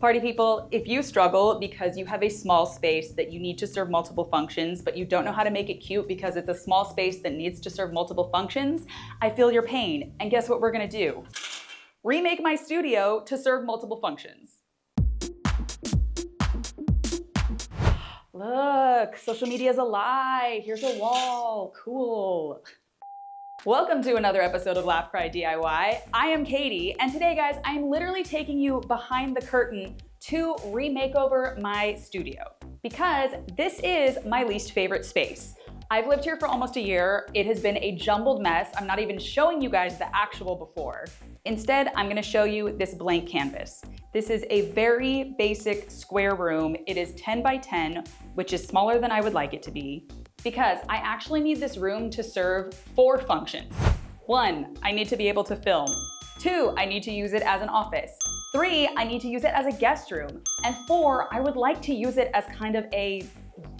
Party people, if you struggle because you have a small space that you need to serve multiple functions, but you don't know how to make it cute because it's a small space that needs to serve multiple functions, I feel your pain. And guess what we're gonna do? Remake my studio to serve multiple functions. Look, social media is a lie. Here's a wall, cool. Welcome to another episode of Laugh Cry DIY. I am Katie, and today, guys, I'm literally taking you behind the curtain to remake over my studio because this is my least favorite space. I've lived here for almost a year. It has been a jumbled mess. I'm not even showing you guys the actual before. Instead, I'm gonna show you this blank canvas. This is a very basic square room. It is 10 by 10, which is smaller than I would like it to be, because I actually need this room to serve 4 functions. 1, I need to be able to film. 2, I need to use it as an office. 3, I need to use it as a guest room. And 4, I would like to use it as kind of a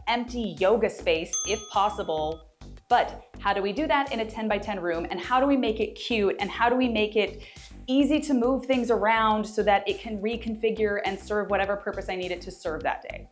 empty yoga space if possible. But how do we do that in a 10 by 10 room? And how do we make it cute? And how do we make it easy to move things around so that it can reconfigure and serve whatever purpose I need it to serve that day?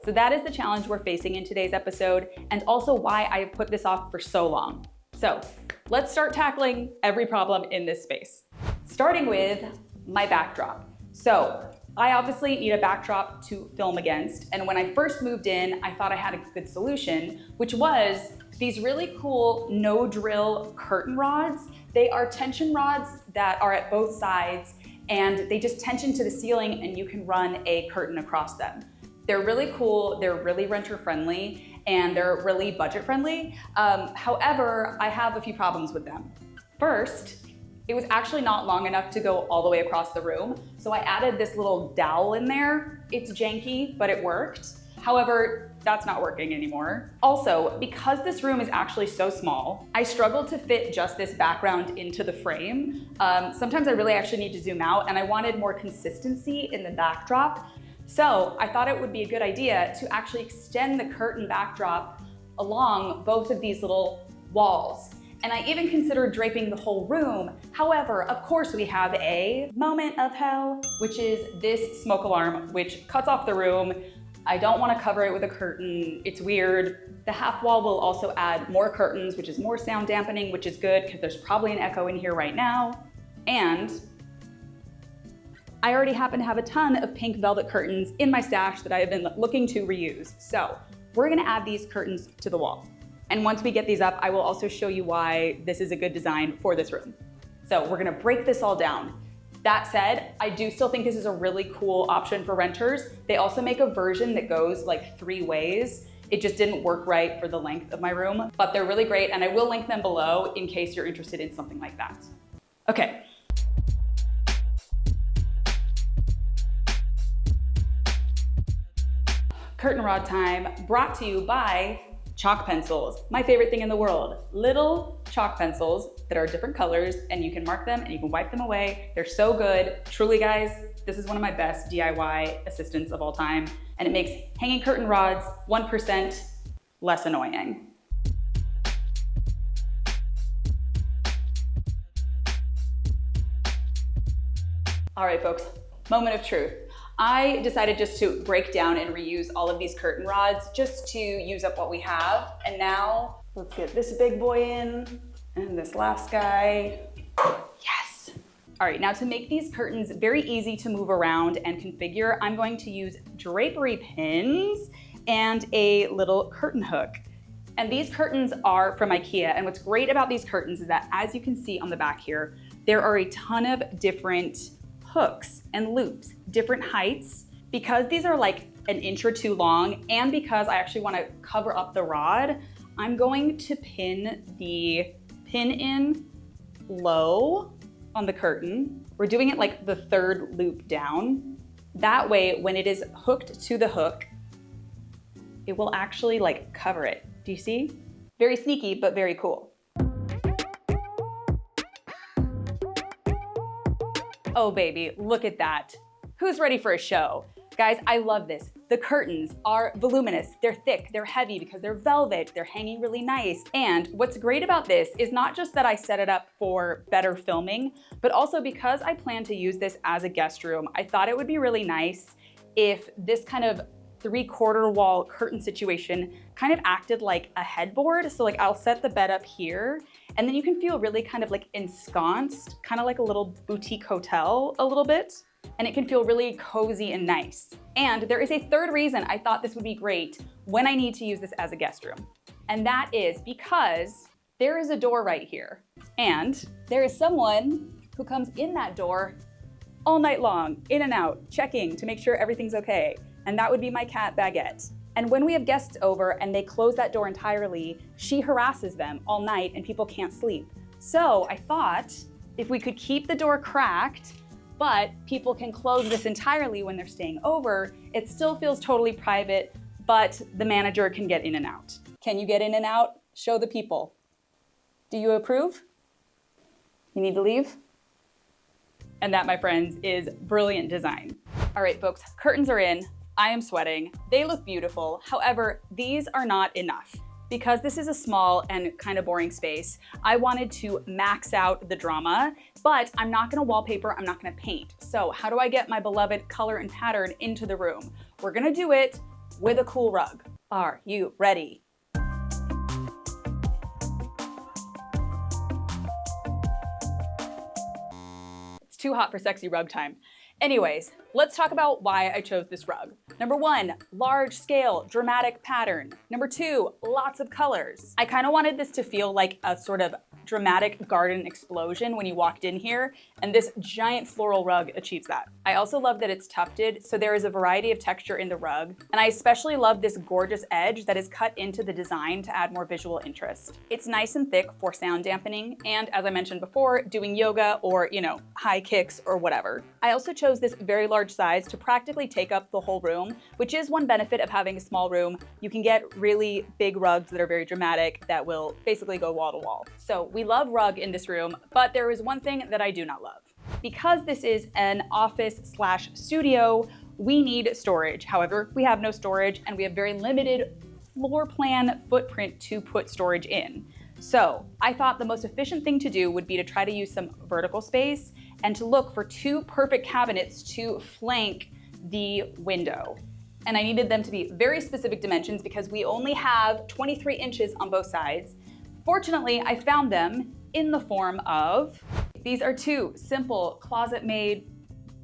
So that is the challenge we're facing in today's episode, and also why I have put this off for so long. So let's start tackling every problem in this space. Starting with my backdrop. So I obviously need a backdrop to film against, and when I first moved in, I thought I had a good solution, which was these really cool no-drill curtain rods. They are tension rods that are at both sides, and they just tension to the ceiling, and you can run a curtain across them. They're really cool, they're really renter friendly, and they're really budget friendly. However, I have a few problems with them. First, it was actually not long enough to go all the way across the room, so I added this little dowel in there. It's janky, but it worked. However, that's not working anymore. Also, because this room is actually so small, I struggled to fit just this background into the frame. Sometimes I really actually need to zoom out, and I wanted more consistency in the backdrop. So I thought it would be a good idea to actually extend the curtain backdrop along both of these little walls. And I even considered draping the whole room. However, of course, we have a moment of hell, which is this smoke alarm, which cuts off the room. I don't want to cover it with a curtain. It's weird. The half wall will also add more curtains, which is more sound dampening, which is good because there's probably an echo in here right now. And I already happen to have a ton of pink velvet curtains in my stash that I have been looking to reuse. So we're gonna add these curtains to the wall. And once we get these up, I will also show you why this is a good design for this room. So we're gonna break this all down. That said, I do still think this is a really cool option for renters. They also make a version that goes like 3 ways. It just didn't work right for the length of my room, but they're really great, and I will link them below in case you're interested in something like that. Okay. Curtain rod time, brought to you by chalk pencils. My favorite thing in the world. Little chalk pencils that are different colors, and you can mark them and you can wipe them away. They're so good. Truly, guys, this is one of my best DIY assistants of all time, and it makes hanging curtain rods 1% less annoying. All right, folks, moment of truth. I decided just to break down and reuse all of these curtain rods just to use up what we have. And now let's get this big boy in and this last guy. Yes. All right, now to make these curtains very easy to move around and configure, I'm going to use drapery pins and a little curtain hook. And these curtains are from IKEA. And what's great about these curtains is that, as you can see on the back here, there are a ton of different hooks and loops, different heights. Because these are like an inch or 2 long, and because I actually want to cover up the rod, I'm going to pin the pin in low on the curtain. We're doing it like the 3rd loop down. That way, when it is hooked to the hook, it will actually like cover it. Do you see? Very sneaky, but very cool. Oh baby, look at that. Who's ready for a show? Guys, I love this. The curtains are voluminous, they're thick, they're heavy because they're velvet, they're hanging really nice. And what's great about this is not just that I set it up for better filming, but also because I plan to use this as a guest room, I thought it would be really nice if this kind of 3/4 wall curtain situation kind of acted like a headboard. So like I'll set the bed up here and then you can feel really kind of like ensconced, kind of like a little boutique hotel a little bit. And it can feel really cozy and nice. And there is a third reason I thought this would be great when I need to use this as a guest room. And that is because there is a door right here. And there is someone who comes in that door all night long, in and out, checking to make sure everything's okay. And that would be my cat, Baguette. And when we have guests over and they close that door entirely, she harasses them all night and people can't sleep. So I thought if we could keep the door cracked, but people can close this entirely when they're staying over, it still feels totally private, but the manager can get in and out. Can you get in and out? Show the people. Do you approve? You need to leave? And that, my friends, is brilliant design. All right, folks, curtains are in. I am sweating. They look beautiful. However, these are not enough. Because this is a small and kind of boring space, I wanted to max out the drama, but I'm not gonna wallpaper, I'm not gonna paint. So how do I get my beloved color and pattern into the room? We're gonna do it with a cool rug. Are you ready? It's too hot for sexy rug time. Anyways, let's talk about why I chose this rug. Number 1, large scale, dramatic pattern. Number 2, lots of colors. I kind of wanted this to feel like a sort of dramatic garden explosion when you walked in here, and this giant floral rug achieves that. I also love that it's tufted, so there is a variety of texture in the rug, and I especially love this gorgeous edge that is cut into the design to add more visual interest. It's nice and thick for sound dampening, and as I mentioned before, doing yoga or, high kicks or whatever. I also chose this very large size to practically take up the whole room, which is one benefit of having a small room. You can get really big rugs that are very dramatic that will basically go wall to wall. So we love rug in this room, but there is one thing that I do not love. Because this is an office/studio, we need storage. However, we have no storage and we have very limited floor plan footprint to put storage in. So I thought the most efficient thing to do would be to try to use some vertical space and to look for 2 perfect cabinets to flank the window. And I needed them to be very specific dimensions because we only have 23 inches on both sides. Fortunately, I found them in the form of, these are 2 simple closet-made,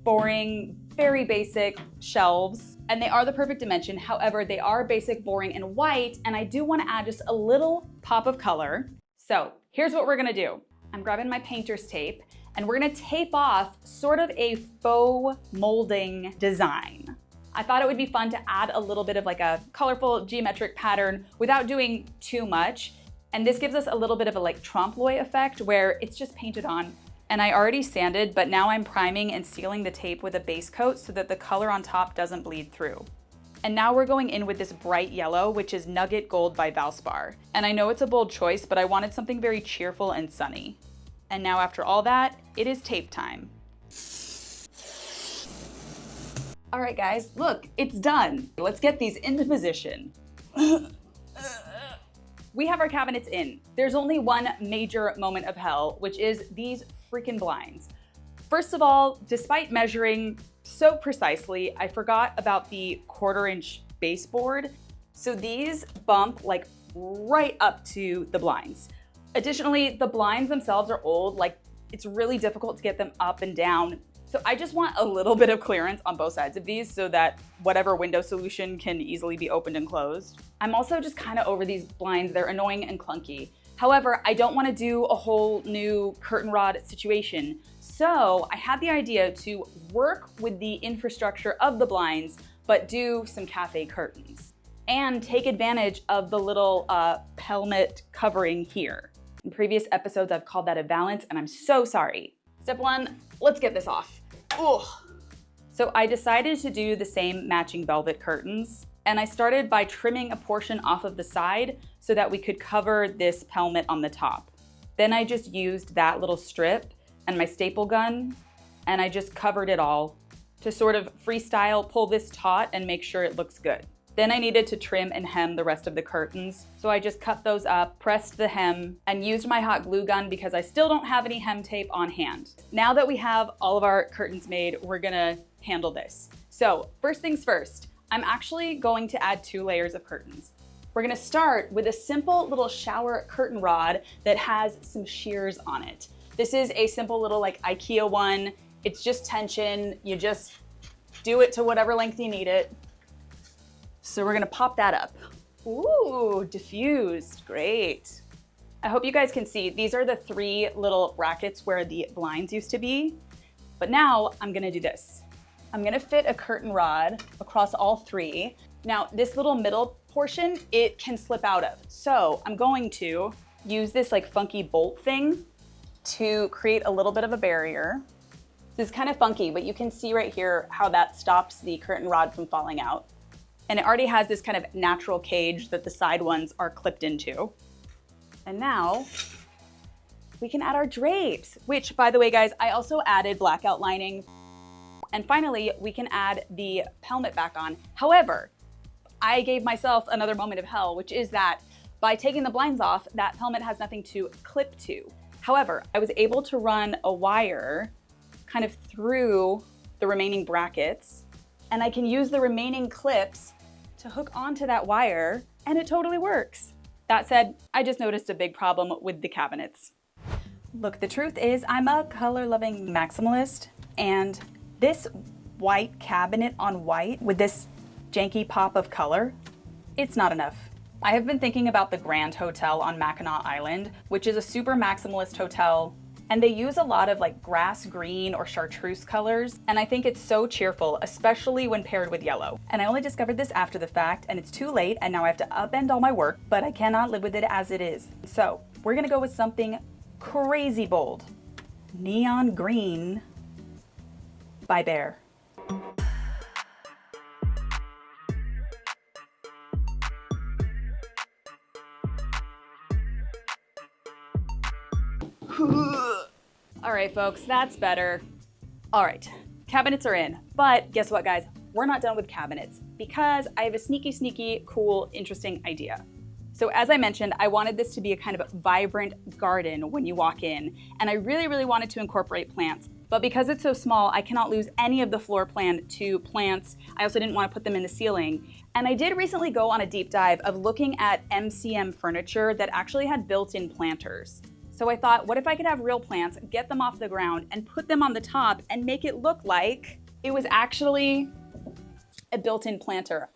boring, very basic shelves, and they are the perfect dimension. However, they are basic, boring, and white, and I do want to add just a little pop of color. So here's what we're gonna do. I'm grabbing my painter's tape, and we're gonna tape off sort of a faux molding design. I thought it would be fun to add a little bit of like a colorful geometric pattern without doing too much. And this gives us a little bit of a like trompe l'oeil effect where it's just painted on. And I already sanded, but now I'm priming and sealing the tape with a base coat so that the color on top doesn't bleed through. And now we're going in with this bright yellow, which is Nugget Gold by Valspar. And I know it's a bold choice, but I wanted something very cheerful and sunny. And now after all that, it is tape time. All right, guys, look, it's done. Let's get these into position. We have our cabinets in. There's only one major moment of hell, which is these freaking blinds. First of all, despite measuring so precisely, I forgot about the 1/4 inch baseboard. So these bump like right up to the blinds. Additionally, the blinds themselves are old, like it's really difficult to get them up and down. So I just want a little bit of clearance on both sides of these so that whatever window solution can easily be opened and closed. I'm also just kind of over these blinds. They're annoying and clunky. However, I don't want to do a whole new curtain rod situation. So I had the idea to work with the infrastructure of the blinds, but do some cafe curtains and take advantage of the little pelmet covering here. In previous episodes, I've called that a valance, and I'm so sorry. Step 1, let's get this off. Ugh. So I decided to do the same matching velvet curtains, and I started by trimming a portion off of the side so that we could cover this pelmet on the top. Then I just used that little strip and my staple gun, and I just covered it all to sort of freestyle pull this taut and make sure it looks good. Then I needed to trim and hem the rest of the curtains. So I just cut those up, pressed the hem, and used my hot glue gun because I still don't have any hem tape on hand. Now that we have all of our curtains made, we're gonna handle this. So first things first, I'm actually going to add 2 layers of curtains. We're gonna start with a simple little shower curtain rod that has some shears on it. This is a simple little like IKEA one. It's just tension. You just do it to whatever length you need it. So we're gonna pop that up. Ooh, diffused, great. I hope you guys can see, these are the 3 little brackets where the blinds used to be. But now I'm gonna do this. I'm gonna fit a curtain rod across all 3. Now this little middle portion, it can slip out of. So I'm going to use this like funky bolt thing to create a little bit of a barrier. This is kind of funky, but you can see right here how that stops the curtain rod from falling out. And it already has this kind of natural cage that the side ones are clipped into. And now we can add our drapes, which by the way, guys, I also added blackout lining. And finally, we can add the pelmet back on. However, I gave myself another moment of hell, which is that by taking the blinds off, that pelmet has nothing to clip to. However, I was able to run a wire kind of through the remaining brackets, and I can use the remaining clips to hook onto that wire, and it totally works. That said, I just noticed a big problem with the cabinets. Look, the truth is I'm a color-loving maximalist, and this white cabinet on white with this janky pop of color, it's not enough. I have been thinking about the Grand Hotel on Mackinac Island, which is a super maximalist hotel, and they use a lot of like grass green or chartreuse colors, and I think it's so cheerful, especially when paired with yellow. And I only discovered this after the fact, and it's too late, and now I have to upend all my work, but I cannot live with it as it is. So we're gonna go with something crazy bold. Neon green by Bear. All right, folks, that's better. All right, cabinets are in, but guess what, guys? We're not done with cabinets because I have a sneaky, cool, interesting idea. So as I mentioned, I wanted this to be a kind of vibrant garden when you walk in, and I really wanted to incorporate plants. But because it's so small, I cannot lose any of the floor plan to plants. I also didn't want to put them in the ceiling. And I did recently go on a deep dive of looking at MCM furniture that actually had built-in planters. So I thought, what if I could have real plants, get them off the ground, and put them on the top and make it look like it was actually a built-in planter.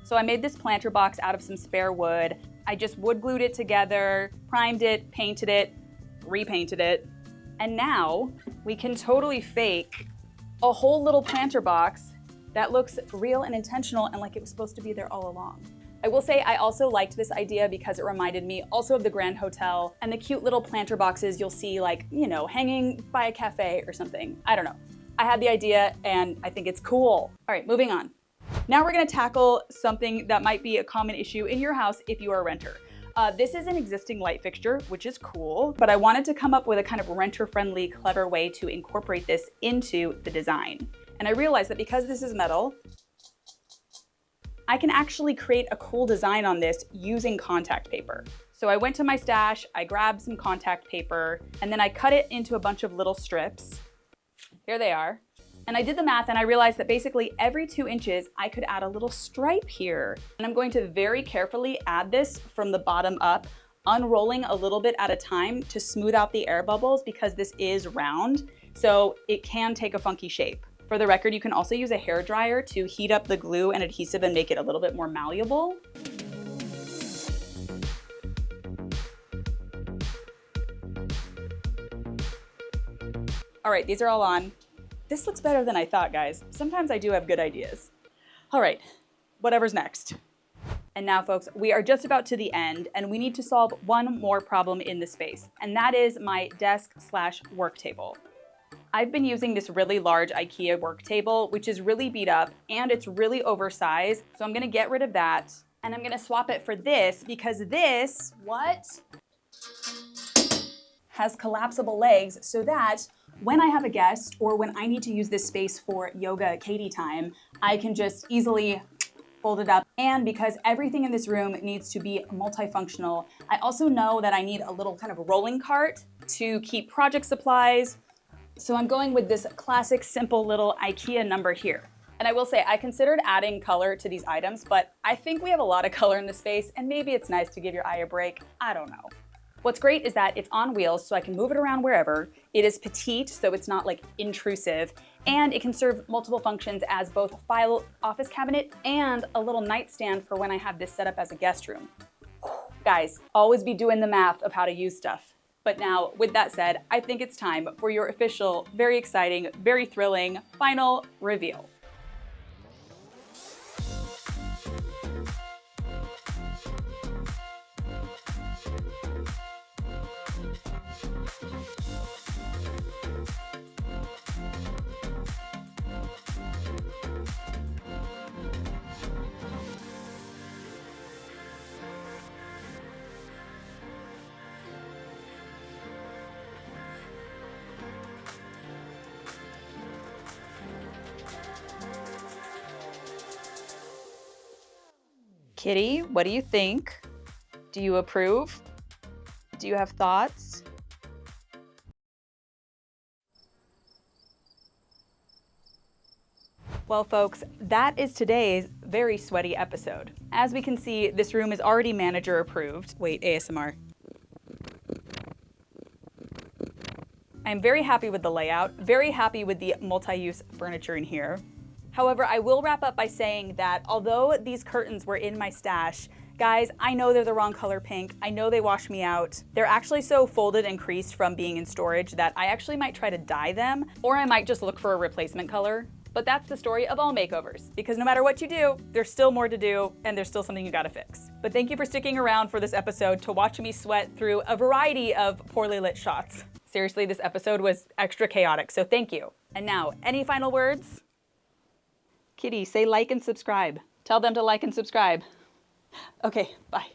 So I made this planter box out of some spare wood. I just wood glued it together, primed it, painted it, repainted it. And now we can totally fake a whole little planter box that looks real and intentional and like it was supposed to be there all along. I will say I also liked this idea because it reminded me also of the Grand Hotel and the cute little planter boxes you'll see like, you know, hanging by a cafe or something. I don't know. I had the idea and I think it's cool. All right, moving on. Now we're gonna tackle something that might be a common issue in your house if you are a renter. This is an existing light fixture, which is cool, but I wanted to come up with a kind of renter-friendly, clever way to incorporate this into the design. And I realized that because this is metal, I can actually create a cool design on this using contact paper. So I went to my stash, I grabbed some contact paper, and then I cut it into a bunch of little strips. Here they are. And I did the math and I realized that basically every 2 inches, I could add a little stripe here. And I'm going to very carefully add this from the bottom up, unrolling a little bit at a time to smooth out the air bubbles because this is round, so it can take a funky shape. For the record, you can also use a hairdryer to heat up the glue and adhesive and make it a little bit more malleable. All right, these are all on. This looks better than I thought, guys. Sometimes I do have good ideas. All right, whatever's next. And now, folks, we are just about to the end and we need to solve one more problem in the space, and that is my desk/work table. I've been using this really large IKEA work table, which is really beat up and it's really oversized. So I'm gonna get rid of that and I'm gonna swap it for this because this, has collapsible legs so that when I have a guest or when I need to use this space for yoga Katie time, I can just easily fold it up. And because everything in this room needs to be multifunctional, I also know that I need a little kind of rolling cart to keep project supplies. So I'm going with this classic, simple little IKEA number here. And I will say, I considered adding color to these items, but I think we have a lot of color in the space, and maybe it's nice to give your eye a break. I don't know. What's great is that it's on wheels, so I can move it around wherever. It is petite, so it's not like intrusive, and it can serve multiple functions as both a file office cabinet and a little nightstand for when I have this set up as a guest room. Guys, always be doing the math of how to use stuff. But now, with that said, I think it's time for your official, very exciting, very thrilling final reveal. Kitty, what do you think? Do you approve? Do you have thoughts? Well, folks, that is today's very sweaty episode. As we can see, this room is already manager approved. Wait, ASMR. I'm very happy with the layout, very happy with the multi-use furniture in here. However, I will wrap up by saying that although these curtains were in my stash, guys, I know they're the wrong color pink. I know they wash me out. They're actually so folded and creased from being in storage that I actually might try to dye them, or I might just look for a replacement color. But that's the story of all makeovers, because no matter what you do, there's still more to do, and there's still something you gotta fix. But thank you for sticking around for this episode to watch me sweat through a variety of poorly lit shots. Seriously, this episode was extra chaotic, so thank you. And now, any final words? Kitty, say like and subscribe. Tell them to like and subscribe. Okay, bye.